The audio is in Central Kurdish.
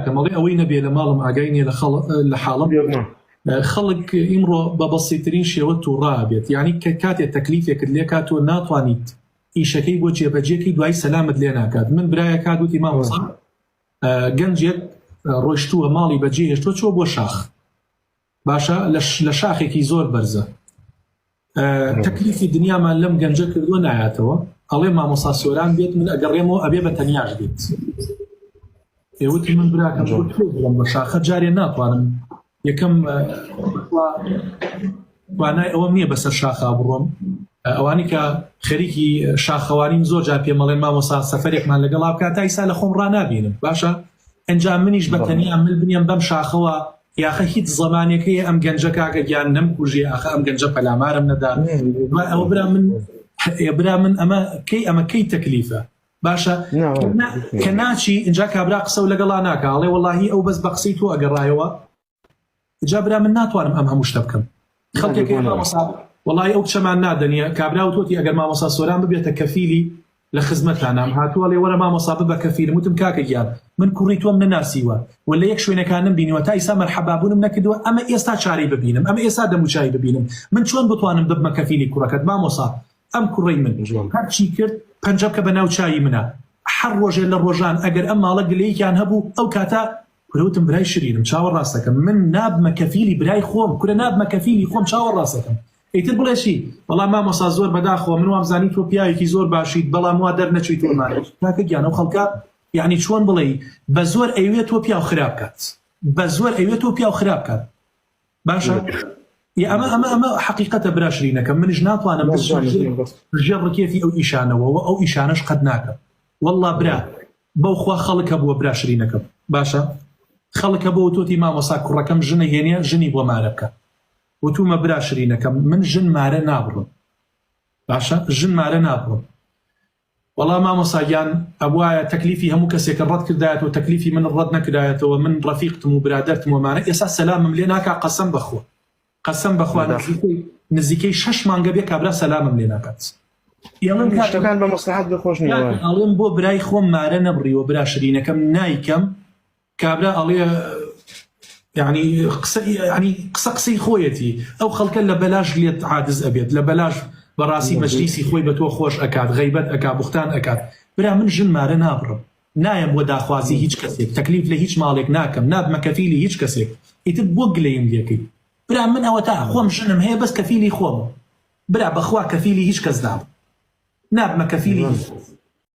کەمەڵی ئەوەی نەبێ لە ماڵم ئاگاینێ لە حاڵم خەڵک ئیمڕۆ بە بەسیترین شێوە تووڕا بێت، یعنی کە کاتێک تەکلیفێکت لێ کات تۆ ناتوانیت ئیشەکەی بۆ جێبەجێکەی دوای سەلامت لێ ناکات. من برایە کات وتی مامۆستا گەنجێک ڕۆیشتووە ماڵی بەجێ هێشتووە چوە بۆ شاخ، باشە لە شاخێکی زۆر بەرزە، تەکلیفی دنیامان لەم گەنجە کردووە نایاتەوە، ئەڵێ مامۆستا سۆران بێت من ئەگەڕێمەوە ئەبێ بە تەنیاش بێت. ئێوەتی من براکەم بڵم بە شاخە جارێ ناتوانم یەکەم توانای ئەوەم نییە بەسەر شاخا بڕۆم. ئەوانی کە خەریکی شاخەوانیم زۆر جار پێمەڵێن مامۆستا سەفەرێکمان لەگەڵا بکات تا ئیسا لە خۆم ڕنابینم، باشە ئەنجام منیش بە تەنیا من بنیام بەم شاخەوە یاخە هیچ زەمانێکەیە ئەم گەنجە کاکە گیان نەمکوژێ ئاخە ئەم گەنجە پەلامارم نەدا ئەوە برا من ئەمە کەی تەکلیفە، باشە کە ناچی اینجا کابرا قسە و لەگەڵا ناکە ئەڵێ وەڵاهی ئەو بەس بە قسەی تۆ ئەگەڕایەوە جا برا من ناتوانم ئەم هەموو شتە بکەم. خەڵکێکی مامۆستا وەڵاهی ئەو کچەمان نادەنیە کابرا و تۆتی ئەگەر مامۆستا سۆران ببێتە کەفیلی لە خزمەتانام هاتووە لێ وەرە مامۆستا ببە کەفیلم، وتم کاکە گیان من کوڕی تۆم نەناسیوە و لە یەک شوێنەکانم بینیوە تا ئیسا مەرحەبابوونم نەکردووە، ئەمە ئێستا چارەی ببینم، ئەمە ئێستا دەموچایی ببینم، من چۆن بتوانم ببمە کەفیلی کوڕەکەت مامۆستا ئەم کوڕەی من هەرچی کرد پەنجە بکە بە ناو چایی منە، هەر ڕۆژێ لە ڕۆژان ئەگەر ئەم ماڵە گلەیەکیان هەبوو ئەو کاتە کورەوتم برای شیرینم چاوە ڕاستەکەم من نابمە کەفیلی برای خۆم، کورە نابمە کەفیلی خۆم چاوە ڕاستەکەم. ئیتر بڵێشی بەڵام مامۆستا زۆر بەداخەوە من وامزانی تۆ پیاوێکی زۆر باشیت بەڵام وا دەرنەچووی تۆمانێت کاکە گیان ئەو خەڵکە یعنی چۆن بڵێ بە زۆر ئەوێت تۆ پیا و خراپ کات، بە زۆر ئەوێت تۆ پیا و خراپ کات، باشە ئەمە حقیقەتە براشرینەکەم منش ناتوانم ژێر ڕکێفی ئەو ئیشانەوە و ئەو ئیشانەش قەت ناکەم. وەڵڵا برا بەو خوا خەڵکە بووە براشرینەکەم، باشە خەڵکە بۆ تۆتی مامۆستا کوڕەکەم ژنە هێنێ ژنی بۆ مارە بکە وتومە براشرینەکەم من ژن مارە نابڕم، باشە ژن مارە نابڕم. وەڵا مامۆستا گیان ئەوایە تەکلیفی هەموو کەسێکە ڕەت کردایەتەوە تەکلیفی من ڕەت نەکردایەتەوە من ڕەفیقتم و برادەرتم ومانە ئێستا سەلامم لێ ناکا قەسەم بەخوا قەسەم بەخوا نزیکەی 6 مانگە بێ کابرا سەلامم لێ ناکات. شتەکان بە مەسلحەت بخۆش نییە ئەڵێم بۆ برای خۆم مارە نەبڕیوە براشرینەکەم نایکەم کابرا ئەڵێ يعني قسەی خۆیەتی ئەو خەڵکە لە بەلاش لێت عادز ئەبێت لە بەلاش بەڕاستی مەجلیسی خۆی بە تۆ خۆش ئەکات غەیبەت ئەکات بوختان ئەکات. برا من ژن مارە نابڕم نایم بۆ داخوازی هیچ کەسێک تەکلیف لە هیچ ماڵێک ناکەم نابمە کەفیلی هیچ کەسێک ئیتر بۆ گلەیم لێکەی برا من ئەوە تا خۆم ژنم هەیە بەس کەفیلی خۆم برا بەخوا کەفیلی هیچ کەس نابمە کەفیلی